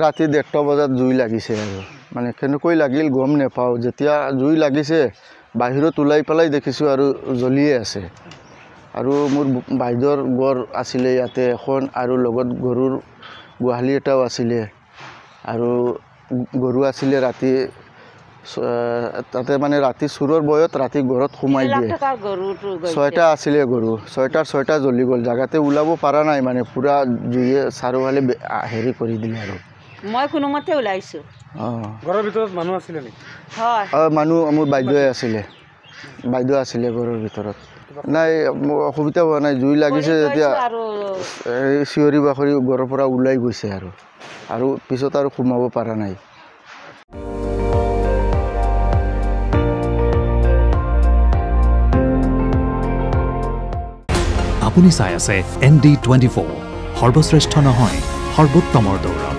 ৰাতি 1:30 বজাত জুই লাগিছে আৰু মানে কেনেকৈ লাগিল গম নাপাওঁ যেতিয়া জুই লাগিছে বাহিৰত ওলাই পেলাই দেখিছোঁ আৰু জ্বলিয়ে আছে আৰু মোৰ বাইদেউৰ গড় আছিলে ইয়াতে এখন আৰু লগত গৰুৰ গোহালি এটাও আছিলে আৰু গৰু আছিলে ৰাতি তাতে মানে ৰাতি চুৰৰ বয়ত ৰাতি ঘৰত সোমাই দিয়ে 6টা আছিলে গৰু 6টা জ্বলি গ'ল জাগাতে ওলাব পৰা নাই মানে পুৰা জুইয়ে চাৰিওফালে হেৰি কৰি দিলে আৰু মই কোনোমতে ওলাইছোঁ ঘৰৰ ভিতৰত মানুহ আছিলে নেকি হয় মানুহ মোৰ বাইদেউ আছিলে ঘৰৰ ভিতৰত নাই অসুবিধা হোৱা নাই জুই লাগিছে যেতিয়া চিঞৰি বাখৰি ঘৰৰ পৰা ওলাই গৈছে আৰু পিছত আৰু সোমাব পৰা নাই আপুনি চাই আছে ND24 সৰ্বশ্ৰেষ্ঠ নহয় সৰ্বোত্তমৰ দৌৰ